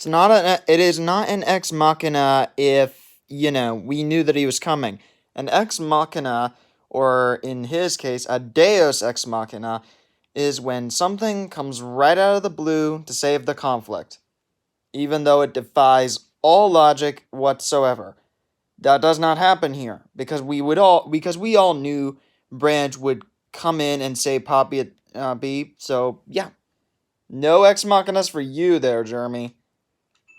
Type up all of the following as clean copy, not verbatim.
It is not an ex machina if, we knew that he was coming. An ex machina, or in his case, a deus ex machina, is when something comes right out of the blue to save the conflict, even though it defies all logic whatsoever. That does not happen here because we all knew Branch would come in and save Poppy at B. So yeah, no ex machinas for you there, Jeremy.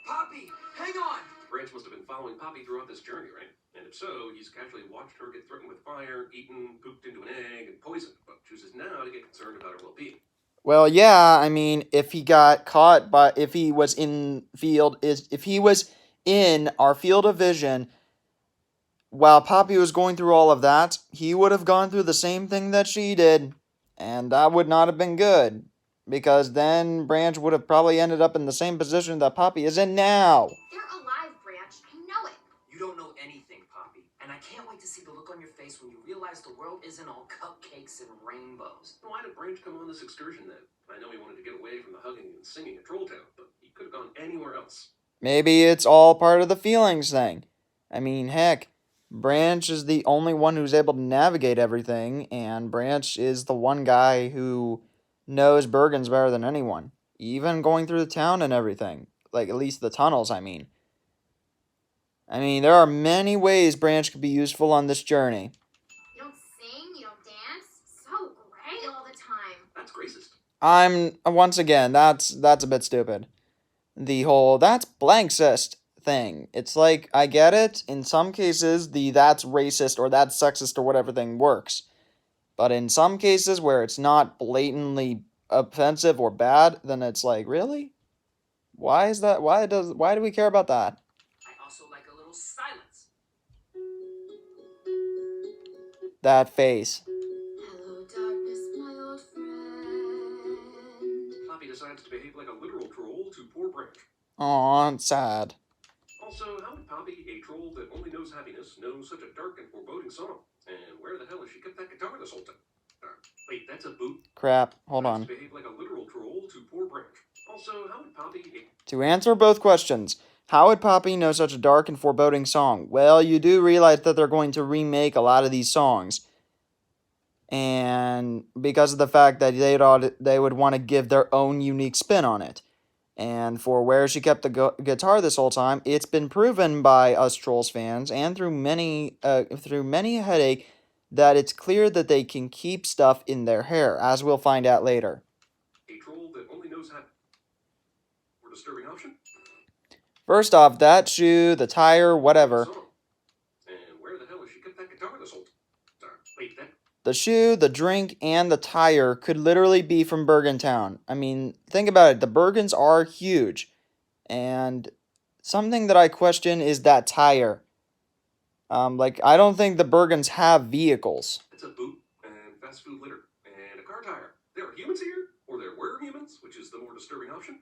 Poppy, hang on! Branch must have been following Poppy throughout this journey, right? And if so, he's casually watched her get threatened with fire, eaten, pooped into an egg, and poisoned, but chooses now to get concerned about her well-being. Well, yeah, I mean, if he got caught, but if he was if he was in our field of vision while Poppy was going through all of that, he would have gone through the same thing that she did, and that would not have been good, because then Branch would have probably ended up in the same position that Poppy is in now. They're alive, Branch. I know it. You don't know anything, Poppy, and I can't wait to see the look on your face when you realize the world isn't all cupcakes and rainbows. Why did Branch come on this excursion then? I know he wanted to get away from the hugging and singing at Trolltown, but he could have gone anywhere else. Maybe it's all part of the feelings thing. I mean, heck, Branch is the only one who's able to navigate everything, and Branch is the one guy who knows Bergens better than anyone. Even going through the town and everything. Like, at least the tunnels, I mean. There are many ways Branch could be useful on this journey. You don't sing, you don't dance. So great all the time. That's racist. Once again, that's a bit stupid. The whole, that's blankcist thing. It's like, I get it. In some cases, the that's racist or that's sexist or whatever thing works. But in some cases where it's not blatantly offensive or bad, then it's like, really? Why is that? Why do we care about that? I also like a little silence. That face. Hello, darkness, my old friend. Poppy decides to behave like a literal troll to poor Branch. Aw, it's sad. Also, how would Poppy, a troll that only knows happiness, know such a dark and foreboding song? And where the hell has she kept that guitar this whole time? Wait, that's a boot? Crap, hold on. Behave like a literal troll to poor Branch. Also, how would Poppy... To answer both questions, how would Poppy know such a dark and foreboding song? Well, you do realize that they're going to remake a lot of these songs. And because of the fact that they would want to give their own unique spin on it. And for where she kept the guitar this whole time, it's been proven by us Trolls fans and through many a headache that it's clear that they can keep stuff in their hair, as we'll find out later. A troll that only knows how... More disturbing option? First off, that shoe, the tire, whatever. And where the hell has she kept that guitar this whole time? Wait, that... The shoe, the drink, and the tire could literally be from Bergen Town. Think about it. The Bergens are huge. And something that I question is that tire. I don't think the Bergens have vehicles. It's a boot and fast food litter and a car tire. There are humans here, or there were humans, which is the more disturbing option.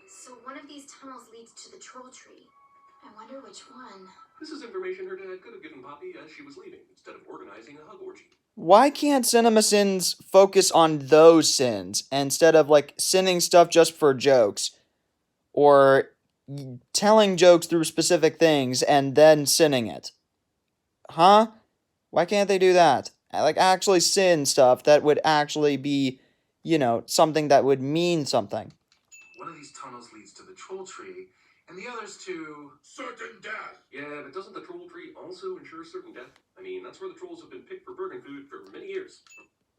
So one of these tunnels leads to the troll tree. I wonder which one. This is information her dad could have given Poppy as she was leaving, instead of organizing a hug orgy. Why can't CinemaSins focus on those sins instead of, sinning stuff just for jokes? Or telling jokes through specific things and then sinning it? Huh? Why can't they do that? Actually sin stuff that would actually be, something that would mean something. One of these tunnels leads to the troll tree, and the others to... certain death! Yeah, but doesn't the troll tree also ensure certain death? That's where the trolls have been picked for Bergen food for many years.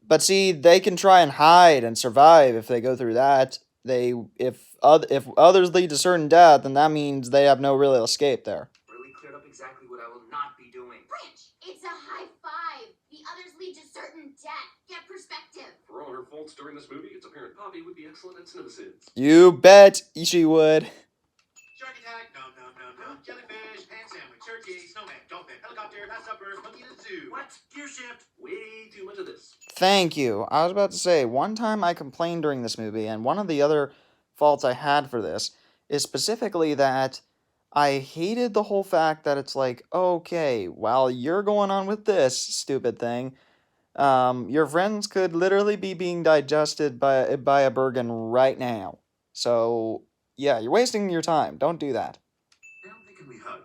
But see, they can try and hide and survive if they go through that. If others lead to certain death, then that means they have no real escape there. Really cleared up exactly what I will not be doing. Branch, it's a high five. The others lead to certain death. Get perspective. For all her faults during this movie, it's apparent Poppy would be excellent at CinemaSins. You bet she would. Shark attack, no. Jellyfish, hand sandwich, turkey, snowman, dolphin, helicopter, hot supper, monkey in the zoo. What? Gear shift. Way too much of this. Thank you. I was about to say, one time I complained during this movie, and one of the other faults I had for this is specifically that I hated the whole fact that it's like, okay, while you're going on with this stupid thing, your friends could literally be being digested by a Bergen right now. So Yeah, you're wasting your time. Don't do that. Now they can we hug.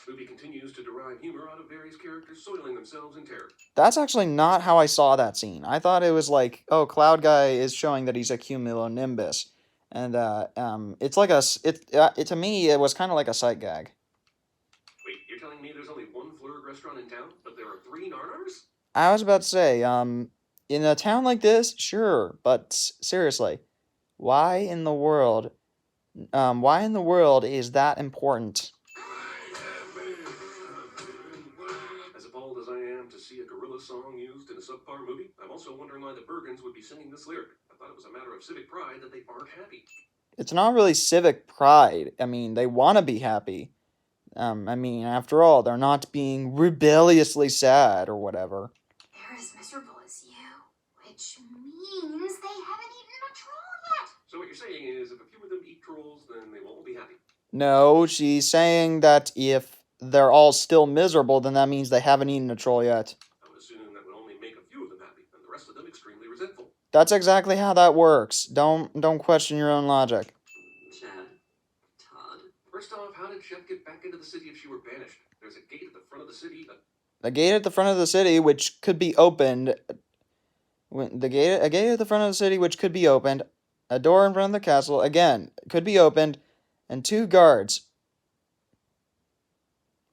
Movie continues to derive humor out of various characters soiling themselves in terror. That's actually not how I saw that scene. I thought it was like, oh, Cloud Guy is showing that he's a cumulonimbus, and it's like to me it was kind of like a sight gag. Wait, you're telling me there's only one Flurg restaurant in town, but there are 3 Narnars? I was about to say, in a town like this, sure, but seriously, why in the world, is that important? As appalled as I am to see a gorilla song used in a subpar movie, I'm also wondering why the Bergens would be singing this lyric. I thought it was a matter of civic pride that they aren't happy. It's not really civic pride. I mean, they want to be happy. I mean, after all, they're not being rebelliously sad or whatever. They're as miserable as you, which means they haven't eaten a troll yet. So what you're saying is if a few of them eat trolls, then they won't be happy. No, she's saying that if they're all still miserable, then that means they haven't eaten a troll yet. I would assume that would only make a few of them happy, and the rest of them extremely resentful. That's exactly how that works. Don't question your own logic. Chad, Todd. First off, how did Chef get back into the city if she were banished? There's a gate at the front of the city. A gate at the front of the city which could be opened. A gate at the front of the city which could be opened. A door in front of the castle again could be opened, and 2 guards.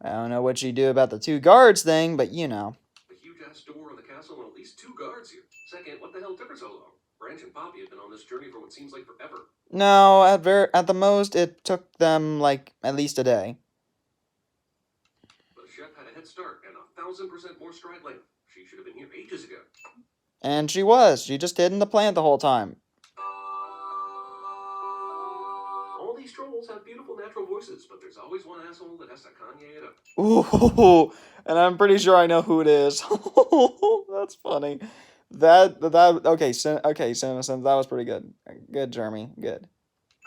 I don't know what you do about the 2 guards thing, but you know. A huge ass door on the castle and at least 2 guards here. Second, what the hell took her so long? Branch and Poppy have been on this journey for what seems like forever. No, at the most it took them like at least a day. But Chef had a head start and 1,000% more stride length. She should have been here ages ago. And she was. She just hid in the plant the whole time. All these trolls have beautiful natural voices, but there's always one asshole that has to Kanye it up. Ooh, and I'm pretty sure I know who it is. That's funny. Okay, CinemaSins, that was pretty good. Good, Jeremy, good.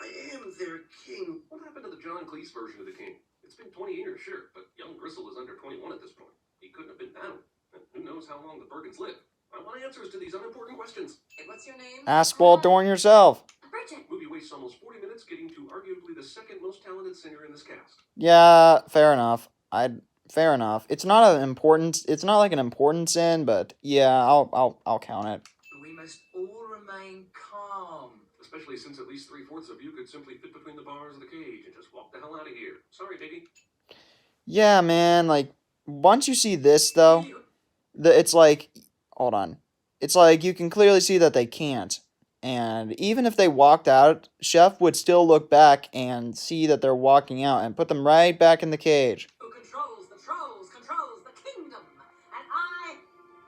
I am their king. What happened to the John Cleese version of the king? It's been 20 years, sure, but young Gristle is under 21 at this point. He couldn't have been that old. And who knows how long the Bergens live. I want answers to these unimportant questions. And what's your name? Ask Walt Dorn yourself. Bridget. Movie wastes almost 40 minutes getting to arguably the second most talented singer in this cast. Yeah, fair enough. Fair enough. It's not like an important sin, but yeah, I'll count it. We must all remain calm. Especially since at least 3/4 of you could simply fit between the bars of the cage and just walk the hell out of here. Sorry, baby. Yeah, man, like once you see this though, it's like, hold on. It's like you can clearly see that they can't. And even if they walked out, Chef would still look back and see that they're walking out and put them right back in the cage. Who controls the trolls, controls the kingdom. And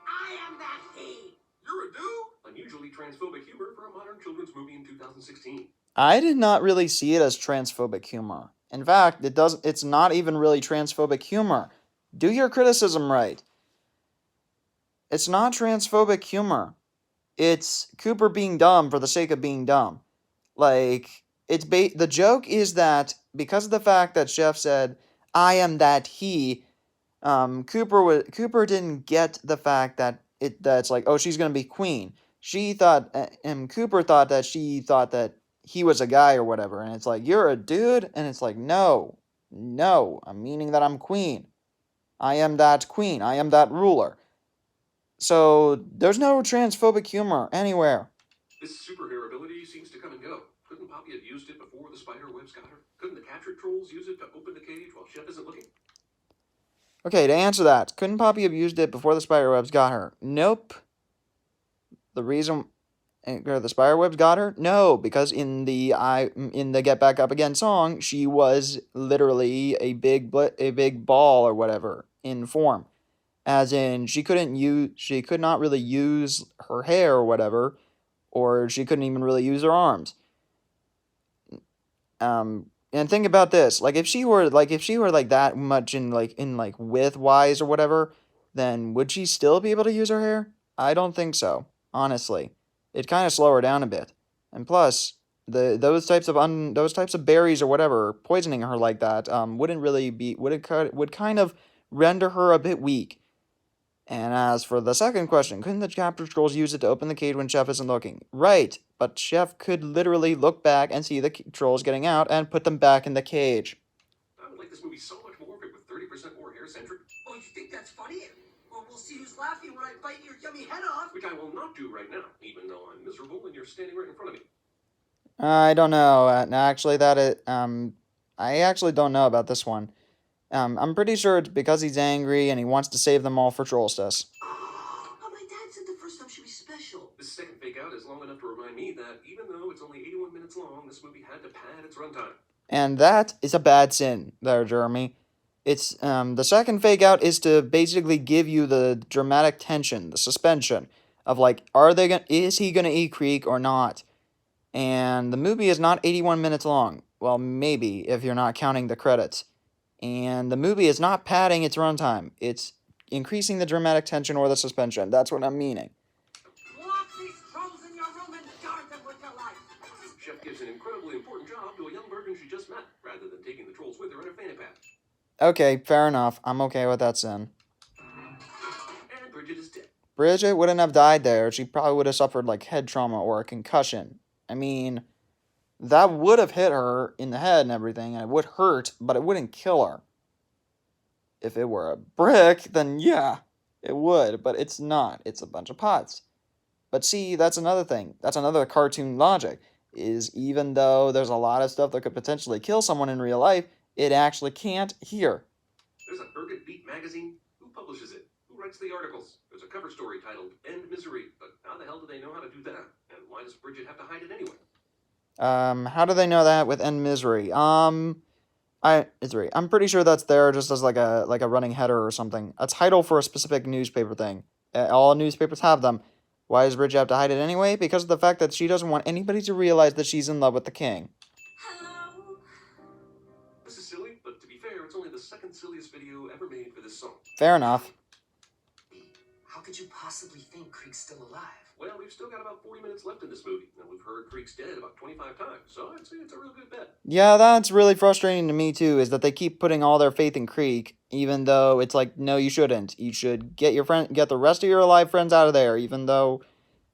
I am that he. You're a dude? Unusually transphobic humor for a modern children's movie in 2016. I did not really see it as transphobic humor. In fact, it's not even really transphobic humor. Do your criticism right. It's not transphobic humor. It's Cooper being dumb for the sake of being dumb. Like, the joke is that because of the fact that Chef said, I am that he, Cooper didn't get the fact that it's like, oh, she's gonna be queen. Cooper thought that she thought that he was a guy or whatever, and it's like, you're a dude, and it's like, no, I'm meaning that I'm queen. I am that queen. I am that ruler. So there's no transphobic humor anywhere. This superhero ability seems to come and go. Couldn't Poppy have used it before the spider webs got her? Couldn't the captured trolls use it to open the cage while Chef isn't looking? Okay, to answer that, couldn't Poppy have used it before the spiderwebs got her? Nope. The reason the spiderwebs got her? No, because in the Get Back Up Again song, she was literally a big ball or whatever in form. As in, she could not really use her hair or whatever, or she couldn't even really use her arms. And think about this: like if she were like that much in width wise or whatever, then would she still be able to use her hair? I don't think so. Honestly, it'd kind of slow her down a bit. And plus, those types of berries or whatever poisoning her like that would kind of render her a bit weak. And as for the second question, couldn't the capture trolls use it to open the cage when Chef isn't looking? Right, but Chef could literally look back and see the trolls getting out and put them back in the cage. I would like this movie so much more if it were 30% more hair-centric. Oh, you think that's funny? Well, we'll see who's laughing when I bite your yummy head off. Which I will not do right now, even though I'm miserable and you're standing right in front of me. I don't know. Actually, I actually don't know about this one. I'm pretty sure it's because he's angry and he wants to save them all for Trollstus. Oh, my dad said the first time should be special. This second fake out is long enough to remind me that even though it's only 81 minutes long, this movie had to pad its runtime. And that is a bad sin there, Jeremy. It's the second fake out is to basically give you the dramatic tension, the suspension of like, is he gonna eat Creek or not? And the movie is not 81 minutes long. Well, maybe if you're not counting the credits. And the movie is not padding its runtime. It's increasing the dramatic tension or the suspension. That's what I'm meaning. Lock these trolls in your room and guard them with your life. Chef gives an incredibly important job to a young virgin she just met, rather than taking the trolls with her in a fanny pack. Okay, fair enough. I'm okay with that sin. And Bridget is dead. Bridget wouldn't have died there. She probably would have suffered like head trauma or a concussion. I mean, that would have hit her in the head and everything, and it would hurt, but it wouldn't kill her. If it were a brick, then yeah, it would, but it's not. It's a bunch of pots. But see, that's another thing. That's another cartoon logic, is even though there's a lot of stuff that could potentially kill someone in real life, it actually can't here. There's a Ergot Beat magazine. Who publishes it? Who writes the articles? There's a cover story titled End Misery, but how the hell do they know how to do that? And why does Bridget have to hide it anyway? How do they know that with End Misery? I'm pretty sure that's there just as like a running header or something. A title for a specific newspaper thing. All newspapers have them. Why does Bridget have to hide it anyway? Because of the fact that she doesn't want anybody to realize that she's in love with the king. Hello? This is silly, but to be fair, it's only the second silliest video ever made for this song. Fair enough. How could you possibly think Creek's still alive? Well, we've still got about 40 minutes left in this movie, and we've heard Creek's dead about 25 times, so I'd say it's a real good bet. Yeah, that's really frustrating to me too, is that they keep putting all their faith in Creek, even though it's like, no, you shouldn't. You should get the rest of your alive friends out of there, even though,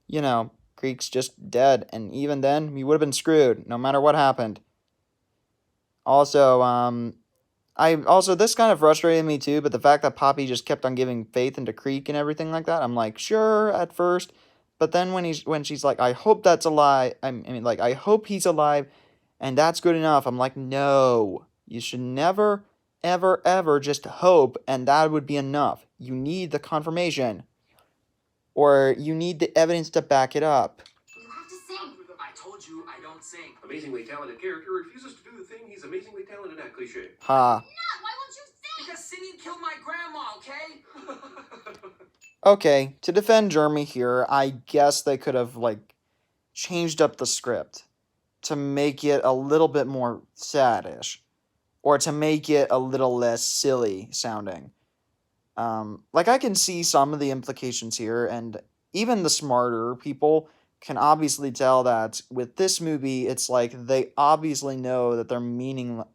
you know, Creek's just dead, and even then, you would have been screwed, no matter what happened. Also, this kind of frustrated me too, but the fact that Poppy just kept on giving faith into Creek and everything like that, I'm like, sure, at first, but then when she's like, I hope that's a lie, I hope he's alive, and that's good enough, I'm like, no, you should never, ever, ever just hope, and that would be enough. You need the confirmation, or you need the evidence to back it up. You have to sing. I told you I don't sing. Amazingly talented character refuses to do the thing he's amazingly talented at, cliche. Ha. Not. Why won't you sing? Because singing killed my grandma, okay? Okay, to defend Jeremy here, I guess they could have, changed up the script to make it a little bit more sad-ish, or to make it a little less silly sounding. I can see some of the implications here, and even the smarter people can obviously tell that with this movie, it's like they obviously know that they're meaning,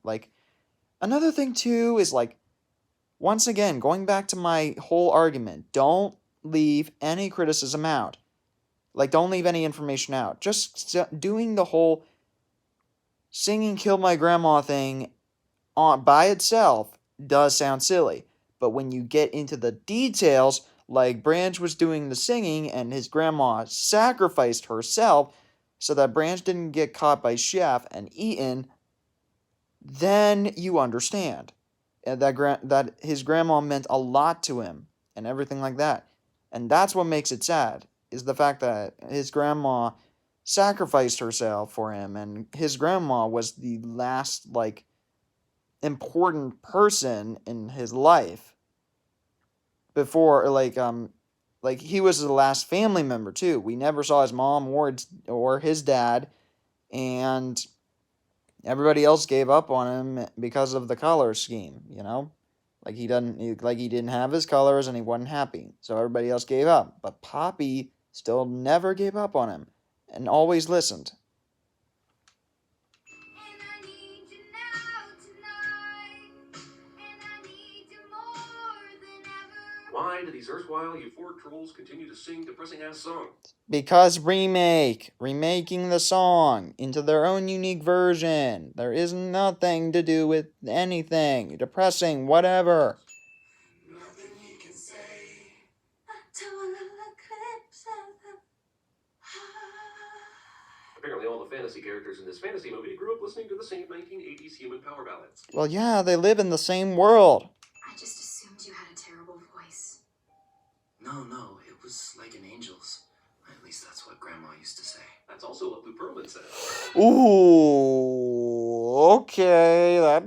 another thing too is, once again, going back to my whole argument, don't leave any criticism out. Don't leave any information out. Just doing the whole singing Kill My Grandma thing by itself does sound silly. But when you get into the details, like Branch was doing the singing and his grandma sacrificed herself so that Branch didn't get caught by Chef and eaten, then you understand. And that his grandma meant a lot to him and everything like that. And that's what makes it sad, is the fact that his grandma sacrificed herself for him, and his grandma was the last, important person in his life. Before, he was the last family member, too. We never saw his mom or his dad, and everybody else gave up on him because of the color scheme, he didn't have his colors and he wasn't happy. So everybody else gave up. But Poppy still never gave up on him and always listened. And I need you now tonight. And I need you more than ever. Why do these erstwhile euphoric trolls continue to sing depressing-ass songs? Because remaking the song into their own unique version. There is nothing to do with anything. Depressing, whatever. Nothing you can say. Apparently all the fantasy characters in this fantasy movie grew up listening to the same 1980s human power ballads. Well, yeah, they live in the same world. I just assumed you had a terrible voice. No, it was like an angel's. At least that's what Grandma used to say. That's also what Blue Pearlman said. Ooh, okay, that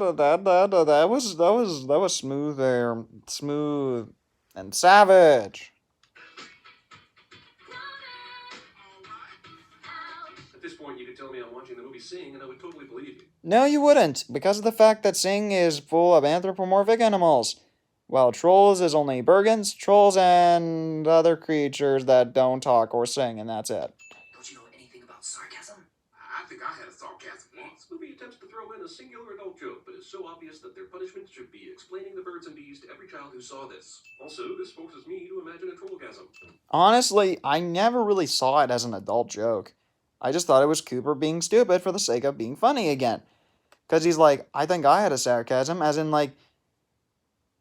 was smooth there, smooth and savage. At this point, you could tell me I'm watching the movie Sing, and I would totally believe you. No, you wouldn't, because of the fact that Sing is full of anthropomorphic animals, while Trolls is only Bergens, trolls, and other creatures that don't talk or sing, and that's it. Don't you know anything about sarcasm? I think I had a sarcasm once. This movie attempts to throw in a singular adult joke, but is so obvious that their punishment should be explaining the birds and bees to every child who saw this. Also, this forces me to imagine a trollgasm. Honestly, I never really saw it as an adult joke. I just thought it was Cooper being stupid for the sake of being funny again. Because he's like, I think I had a sarcasm, as in, like,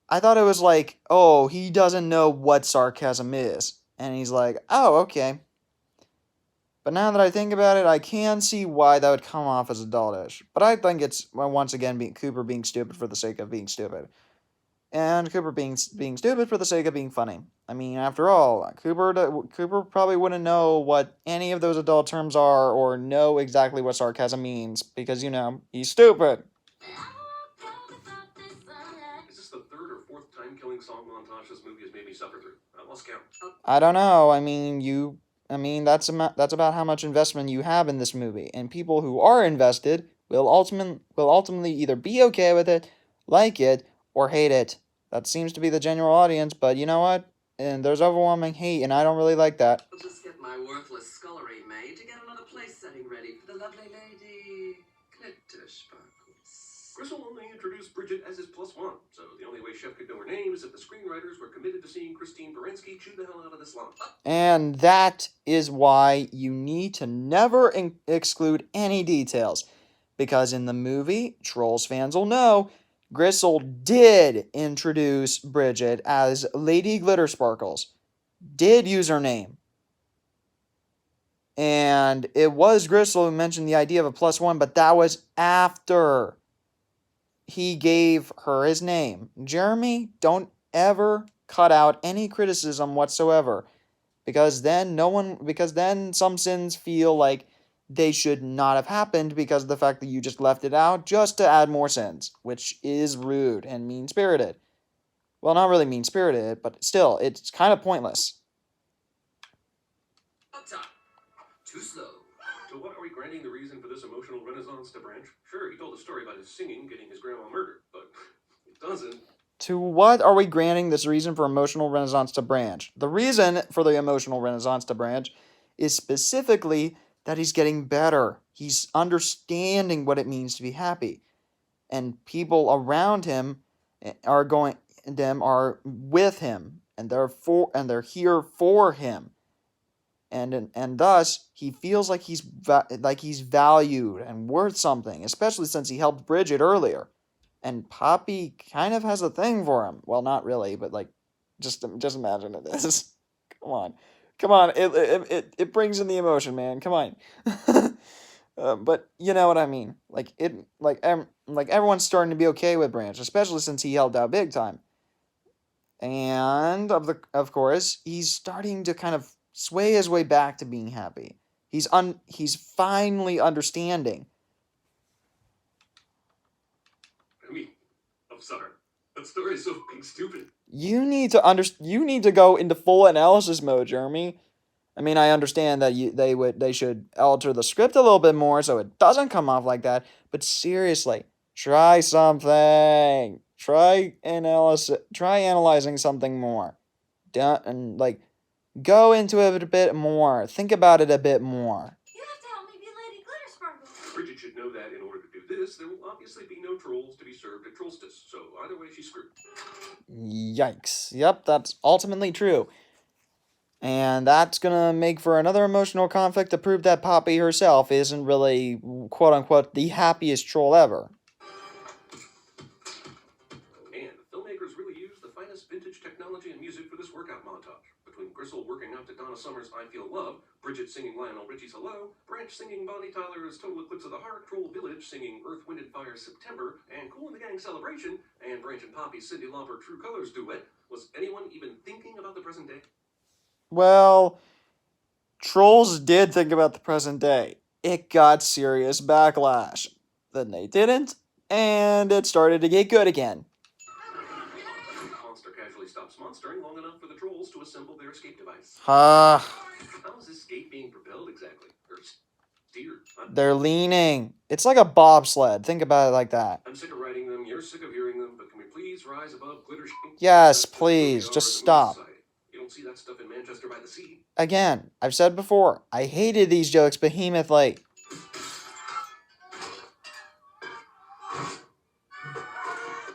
I thought it was like, oh, he doesn't know what sarcasm is. And he's like, oh, okay. But now that I think about it, I can see why that would come off as adultish. But I think it's, well, once again, Cooper being stupid for the sake of being stupid. And Cooper being stupid for the sake of being funny. I mean, after all, Cooper probably wouldn't know what any of those adult terms are or know exactly what sarcasm means because, you know, he's stupid. Is this the third or fourth time-killing song montage this movie has made me suffer through? I lost count. I don't know. I mean, that's about how much investment you have in this movie, and people who are invested will ultimately either be okay with it, like it, or hate it. That seems to be the general audience, but you know what? And there's overwhelming hate, and I don't really like that. I'll just get my worthless scullery maid to get another place setting ready for the lovely lady Glittersparkles. Gristle only introduced Bridget as his +1, so the only way Chef could know her name is if the screenwriters were committed to seeing Christine Baranski chew the hell out of this line. And that is why you need to never exclude any details. Because in the movie, Trolls fans will know, Gristle did introduce Bridget as Lady Glittersparkles. Did use her name. And it was Gristle who mentioned the idea of a +1, but that was after he gave her his name. Jeremy, don't ever cut out any criticism whatsoever. Because then some sins feel like they should not have happened because of the fact that you just left it out just to add more sins, which is rude and mean-spirited. Well, not really mean-spirited, but still, it's kind of pointless. Up top. Too slow. So what are we granting the reason for this emotional renaissance to Branch? Sure, he told a story about his singing getting his grandma murdered, but it doesn't. To what are we granting this reason for emotional renaissance to Branch? The reason for the emotional renaissance to Branch is specifically that he's getting better. He's understanding what it means to be happy. And people around him are with him, and they're here for him. And thus he feels like he's valued and worth something, especially since he helped Bridget earlier. And Poppy kind of has a thing for him. Well, not really, but like, just imagine it is. Come on. It brings in the emotion, man. Come on. But you know what I mean. Like everyone's starting to be okay with Branch, especially since he held out big time. And of course, he's starting to kind of sway his way back to being happy. He's finally understanding. I mean, I'm sorry. That story is so fucking stupid. You need to go into full analysis mode, Jeremy. I mean, I understand that they should alter the script a little bit more so it doesn't come off like that, but seriously, try something. Try analyzing something more. Go into it a bit more. Think about it a bit more. You have to help me be Lady Glittersparkles. Bridget should know that in order to do this, there will obviously be no trolls to be served at Trollstis, so either way, she's screwed. Yikes. Yep, that's ultimately true. And that's gonna make for another emotional conflict to prove that Poppy herself isn't really, quote unquote, the happiest troll ever. And the filmmakers really used the finest vintage technology and music for this workout montage. Between Gristle working out to Donna Summer's I Feel Love, Bridget singing Lionel Richie's Hello, Branch singing Bonnie Tyler's Total Eclipse of the Heart, Troll Village singing Earth, Wind, and Fire September, and Cool and the Gang Celebration, and Branch and Poppy's Cyndi Lauper True Colors duet, was anyone even thinking about the present day? Well, trolls did think about the present day. It got serious backlash. Then they didn't, and it started to get good again. Monster casually stops monstering long enough for the trolls to assemble their escape device. Ah, How is this escape being propelled exactly? Or steered? they're leaning. It's like a bobsled. Think about it like that. I'm sick of writing them, you're sick of hearing them, but can we please rise above glitter? Yes, That's just please, who we are just as a movie stop. society. You don't see that stuff in Manchester by the Sea. Again, I've said before, I hated these jokes vehemently.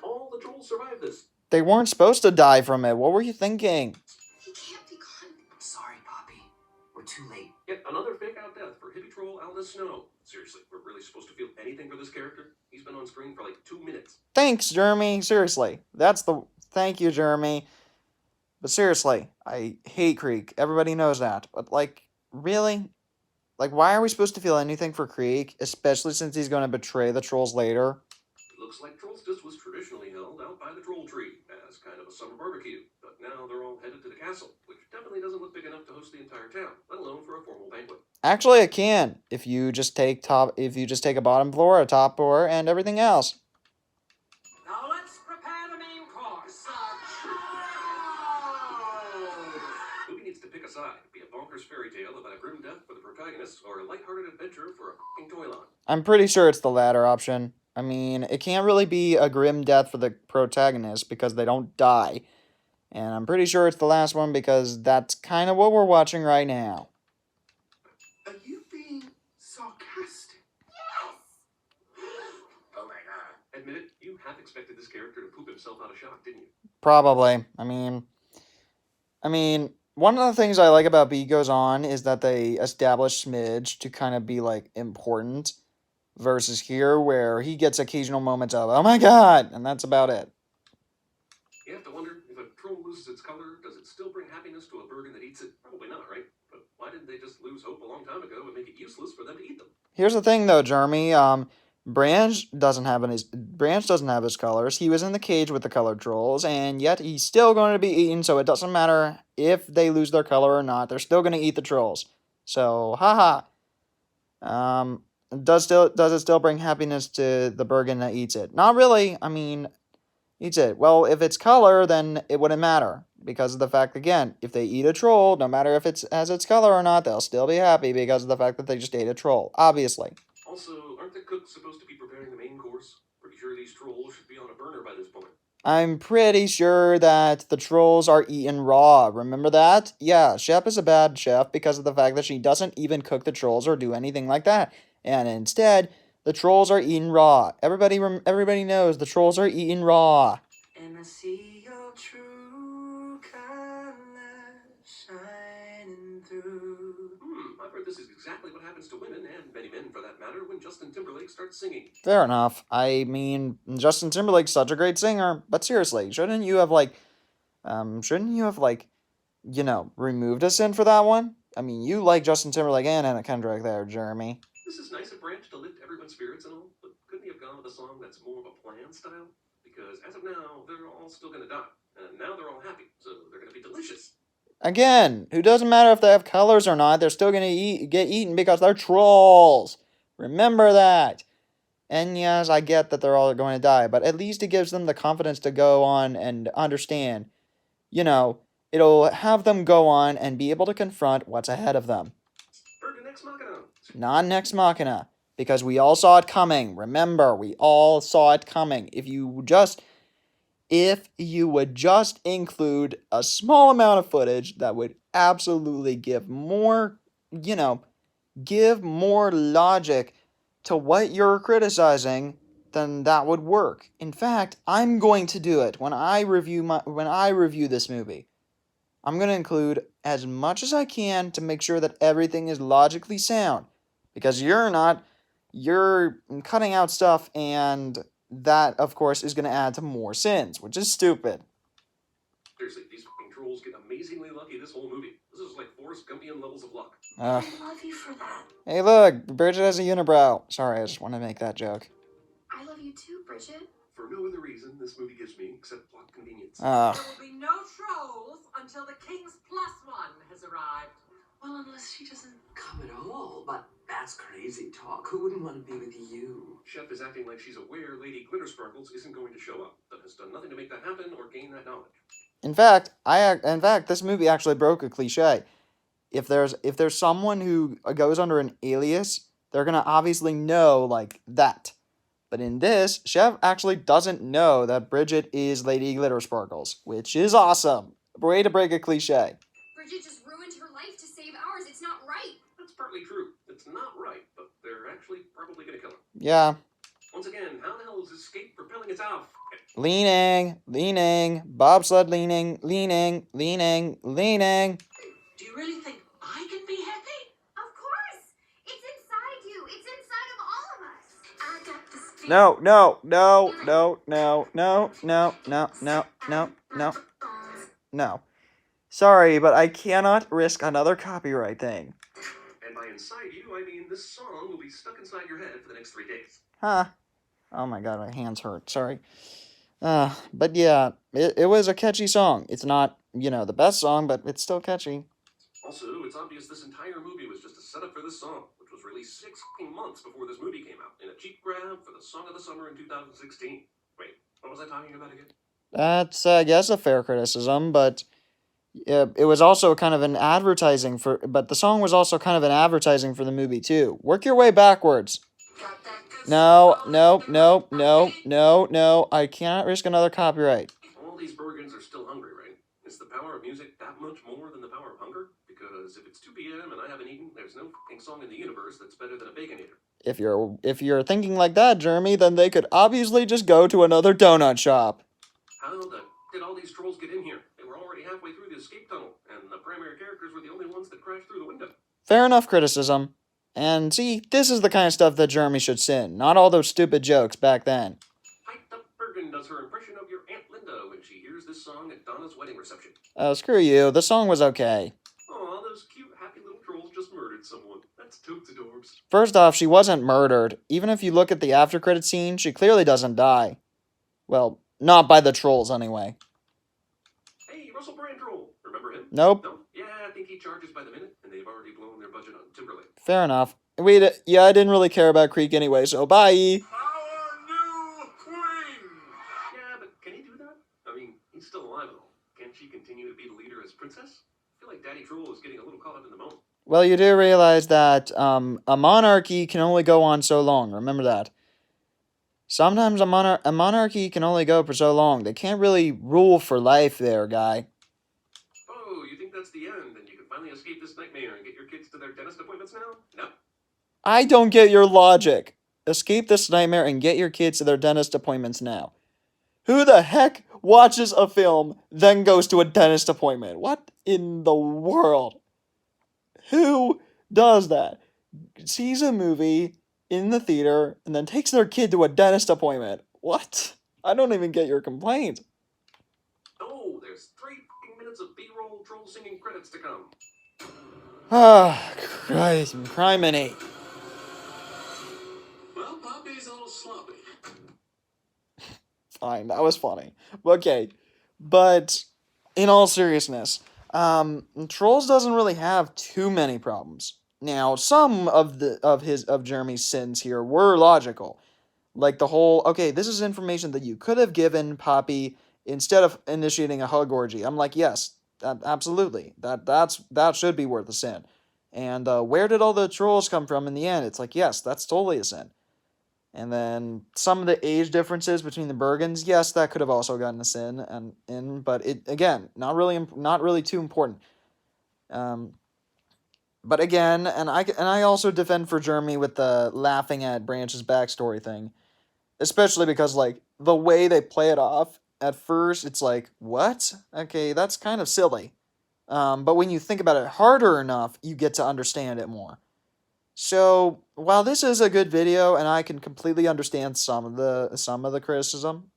All the trolls survived this. They weren't supposed to die from it. What were you thinking? He can't be gone. I'm sorry, Poppy. We're too late. Yet another fake out death for hippie troll Aldous Snow. Seriously, we're really supposed to feel anything for this character? He's been on screen for like 2 minutes. Thanks, Jeremy. Seriously. Thank you, Jeremy. But seriously, I hate Creek. Everybody knows that. But, like, really? Like, why are we supposed to feel anything for Creek? Especially since he's going to betray the trolls later. It looks like Trollstis was traditionally held out by the Troll Tree as kind of a summer barbecue, but now they're all headed to the castle, which definitely doesn't look big enough to host the entire town, let alone for a formal banquet. Actually, it can. If you just take a bottom floor, a top floor, and everything else. Now let's prepare the main course. Movie needs to pick a side, be a bonkers fairy tale about a grim death for the protagonist, or a lighthearted adventure for a f***ing toy line. I'm pretty sure it's the latter option. I mean, it can't really be a grim death for the protagonist because they don't die. And I'm pretty sure it's the last one because that's kind of what we're watching right now. Are you being sarcastic? Oh my god. Admit it, you half expected this character to poop himself out of shock, didn't you? Probably. I mean, one of the things I like about Beat Goes On is that they establish Smidge to kind of be, like, important. Versus here, where he gets occasional moments of, oh my god, and that's about it. You have to wonder, if a troll loses its color, does it still bring happiness to a Bergen that eats it? Probably not, right? But why didn't they just lose hope a long time ago and make it useless for them to eat them? Here's the thing, though, Jeremy. Branch doesn't have his colors. He was in the cage with the colored trolls, and yet he's still going to be eaten. So it doesn't matter if they lose their color or not. They're still going to eat the trolls. So, haha. Does it still bring happiness to the Bergen that eats it? Not really. I mean, eats it. Well, if it's color, then it wouldn't matter. Because of the fact, again, if they eat a troll, no matter if it has its color or not, they'll still be happy because of the fact that they just ate a troll. Obviously. Also, aren't the cooks supposed to be preparing the main course? Pretty sure these trolls should be on a burner by this point. I'm pretty sure that the trolls are eaten raw. Remember that? Yeah, Shep is a bad chef because of the fact that she doesn't even cook the trolls or do anything like that. And instead, the trolls are eaten raw. Everybody knows the trolls are eaten raw. And I see your true colors shining through. I've heard this is exactly what happens to women, and many men for that matter, when Justin Timberlake starts singing. Fair enough. I mean, Justin Timberlake's such a great singer, but seriously, shouldn't you have removed a sin for that one? I mean, you like Justin Timberlake and Anna Kendrick there, Jeremy. This is nice of Branch to lift everyone's spirits and all, but couldn't he have gone with a song that's more of a planned style? Because as of now, they're all still gonna die, and now they're all happy, so they're gonna be delicious. Again, who doesn't matter if they have colors or not, they're still gonna get eaten because they're trolls. Remember that. And yes, I get that they're all going to die, but at least it gives them the confidence to go on and understand. It'll have them go on and be able to confront what's ahead of them. Bergen Ex Machina. Not Nex Machina, because we all saw it coming. Remember, we all saw it coming. If you would just include a small amount of footage that would absolutely give more logic to what you're criticizing, then that would work. In fact, I'm going to do it when I review this movie. I'm going to include as much as I can to make sure that everything is logically sound. Because you're not. You're cutting out stuff, and that, of course, is going to add to more sins, which is stupid. Seriously, these fucking trolls get amazingly lucky this whole movie. This is like Forrest Gumpian levels of luck. I love you for that. Hey, look, Bridget has a unibrow. Sorry, I just want to make that joke. I love you too, Bridget. For no other reason this movie gives me except plot convenience. There will be no trolls until the King's +1 has arrived. Well, unless she doesn't come at all. But that's crazy talk. Who wouldn't want to be with you? Chef is acting like she's aware Lady Glittersparkles isn't going to show up, but has done nothing to make that happen or gain that knowledge. In fact, this movie actually broke a cliche. If there's someone who goes under an alias, they're gonna obviously know like that. But in this, Chef actually doesn't know that Bridget is Lady Glittersparkles, which is awesome. Way to break a cliche. Bridget just ruined her life to save ours. It's not right. That's partly true. It's not right, but they're actually probably gonna kill her. Yeah. Once again, how the hell is Escape propelling its out? Leaning, bobsled leaning. Do you really think I can be happy? Of course. It's inside you. It's inside of all of us. I got this feeling. No. Sorry, but I cannot risk another copyright thing. And by inside you, I mean this song will be stuck inside your head for the next 3 days. Huh. Oh my god, my hands hurt. Sorry. But yeah, it was a catchy song. It's not, the best song, but it's still catchy. Also, it's obvious this entire movie was just a setup for this song, which was released 6 months before this movie came out, in a cheap grab for the Song of the Summer in 2016. Wait, what was I talking about again? That's, I guess, a fair criticism, but it was also kind of an advertising but the song was also kind of an advertising for the movie too. Work your way backwards. No, I cannot risk another copyright. All these Bergens are still hungry, right? Is the power of music that much more than the power of hunger? Because if it's 2 p.m. and I haven't eaten, there's no f***ing song in the universe that's better than a Baconator. If you're thinking like that, Jeremy, then they could obviously just go to another donut shop. How the did all these trolls get in here? They were already halfway through the escape tunnel, and the primary characters were the only ones that crashed through the window. Fair enough criticism. And see, this is the kind of stuff that Jeremy should send, not all those stupid jokes back then. Hyped up Bergen does her impression of your Aunt Linda when she hears this song at Donna's wedding reception. Oh, screw you. The song was okay. Aw, those cute, happy little trolls just murdered someone. That's totes adorbs. First off, she wasn't murdered. Even if you look at the after-credit scene, she clearly doesn't die. Well, not by the trolls, anyway. Hey, Russell Brand troll. Remember him? Nope. No? Yeah, I think he charges by the minute, and they've already blown their budget on Timberlake. Fair enough. Yeah, I didn't really care about Creek anyway, so bye! Our new queen! Yeah, but can he do that? I mean, he's still alive and all. Can't she continue to be the leader as princess? I feel like Daddy Troll is getting a little caught up in the moment. Well, you do realize that a monarchy can only go on so long. Remember that. Sometimes a monarchy can only go for so long. They can't really rule for life there, guy. Oh, you think that's the end, and you can finally escape this nightmare and get your kids to their dentist appointments now? No. I don't get your logic. Escape this nightmare and get your kids to their dentist appointments now. Who the heck watches a film, then goes to a dentist appointment? What in the world? Who does that? Sees a movie in the theater and then takes their kid to a dentist appointment. What? I don't even get your complaint. Oh, there's 3 minutes of B-roll troll singing credits to come. Ah, Christ, criminy. Well, Poppy's a little sloppy. Fine, that was funny. Okay, but in all seriousness, Trolls doesn't really have too many problems. Now, some of Jeremy's sins here were logical, like the whole, okay, this is information that you could have given Poppy instead of initiating a hug orgy. I'm like, yes, absolutely, that should be worth a sin. And where did all the trolls come from in the end? It's like, yes, that's totally a sin. And then some of the age differences between the Bergens, yes, that could have also gotten a sin, but it again, not really too important. But again, and I also defend for Jeremy with the laughing at Branch's backstory thing, especially because like the way they play it off at first, it's like what? Okay, that's kind of silly. But when you think about it harder enough, you get to understand it more. So while this is a good video, and I can completely understand some of the criticism,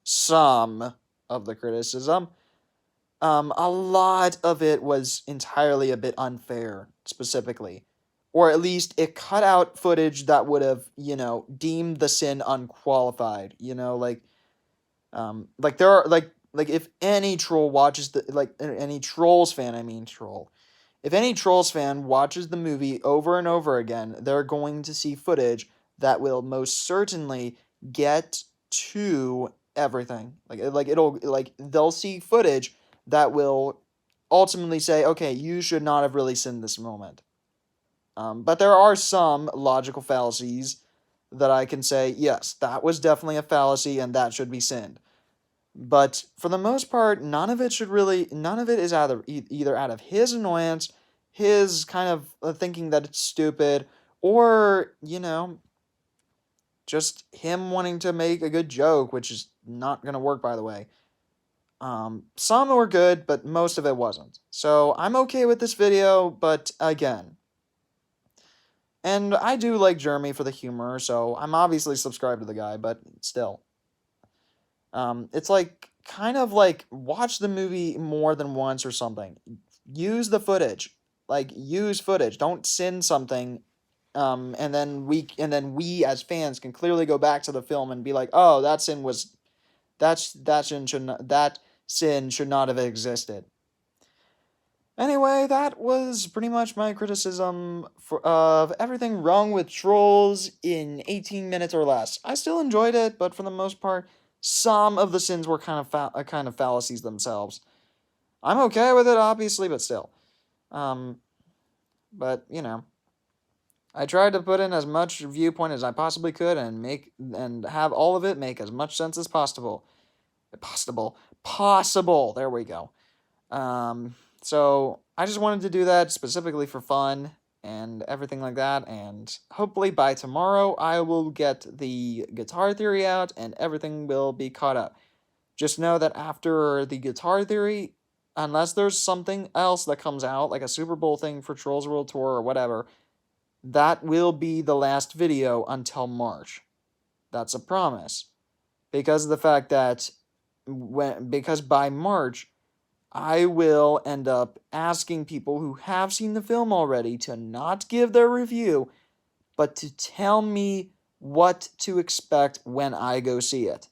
a lot of it was entirely a bit unfair, specifically. Or at least it cut out footage that would have, deemed the sin unqualified. Like there are like if any troll watches any Trolls fan, I mean troll. If any Trolls fan watches the movie over and over again, they're going to see footage that will most certainly get to everything. They'll see footage that will ultimately say, okay, you should not have really sinned this moment. But there are some logical fallacies that I can say, yes, that was definitely a fallacy and that should be sinned. But for the most part, none of it is either out of his annoyance, his kind of thinking that it's stupid, or, just him wanting to make a good joke, which is not going to work, by the way. Some were good, but most of it wasn't. So I'm okay with this video, but again. And I do like Jeremy for the humor, so I'm obviously subscribed to the guy, but still. It's like, kind of like, watch the movie more than once or something. Use the footage. Like, use footage. Don't sin something, and then we as fans can clearly go back to the film and be like, oh, that sin should not have existed. Anyway, that was pretty much my criticism of everything wrong with Trolls in 18 minutes or less. I still enjoyed it, but for the most part, some of the sins were kind of fallacies themselves. I'm okay with it, obviously, but still. But I tried to put in as much viewpoint as I possibly could and have all of it make as much sense as possible. Possible. There we go. So I just wanted to do that specifically for fun and everything like that, and hopefully by tomorrow I will get the Guitar Theory out and everything will be caught up. Just know that after the Guitar Theory, unless there's something else that comes out, like a Super Bowl thing for Trolls World Tour or whatever, that will be the last video until March. That's a promise. Because of the fact that because by March, I will end up asking people who have seen the film already to not give their review, but to tell me what to expect when I go see it.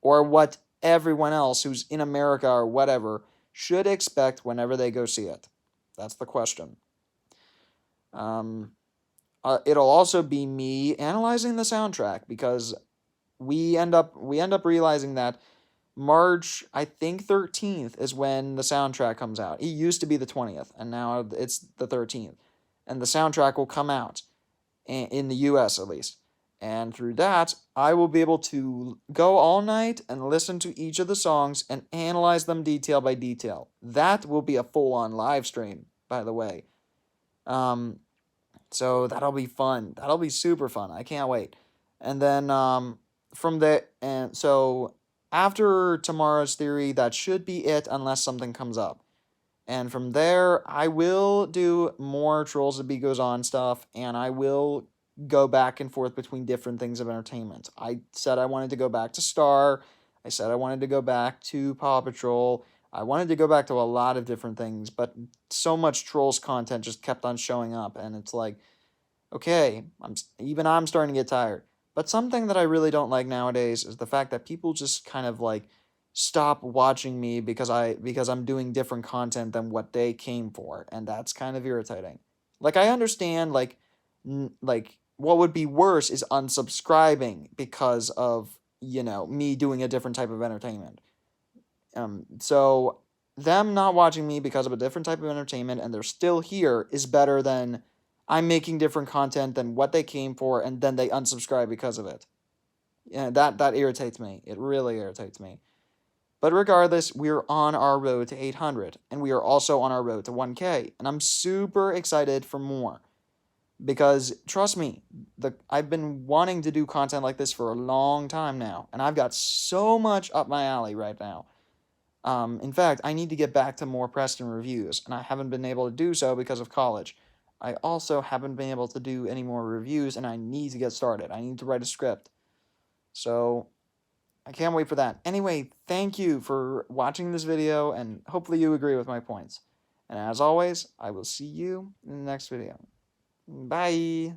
Or what everyone else who's in America or whatever should expect whenever they go see it. That's the question. It'll also be me analyzing the soundtrack, because we end up realizing that March, I think 13th is when the soundtrack comes out. It used to be the 20th, and now it's the 13th. And the soundtrack will come out, in the US at least. And through that, I will be able to go all night and listen to each of the songs and analyze them detail by detail. That will be a full-on live stream, by the way. So that'll be fun. That'll be super fun. I can't wait. And then so after tomorrow's theory, that should be it unless something comes up. And from there, I will do more Trolls of Beat Goes On stuff, and I will go back and forth between different things of entertainment. I said I wanted to go back to Star. I said I wanted to go back to Paw Patrol. I wanted to go back to a lot of different things, but so much Trolls content just kept on showing up, and it's like, okay, I'm starting to get tired. But something that I really don't like nowadays is the fact that people just kind of like stop watching me because I'm doing different content than what they came for, and that's kind of irritating. Like, I understand, like what would be worse is unsubscribing because of, me doing a different type of entertainment. So them not watching me because of a different type of entertainment and they're still here is better than I'm making different content than what they came for, and then they unsubscribe because of it. Yeah, that irritates me. It really irritates me. But regardless, we're on our road to 800, and we are also on our road to 1K, and I'm super excited for more. because trust me, I've been wanting to do content like this for a long time now, and I've got so much up my alley right now. In fact, I need to get back to more Preston reviews, and I haven't been able to do so because of college. I also haven't been able to do any more reviews, and I need to get started. I need to write a script. So, I can't wait for that. Anyway, thank you for watching this video, and hopefully you agree with my points. And as always, I will see you in the next video. Bye!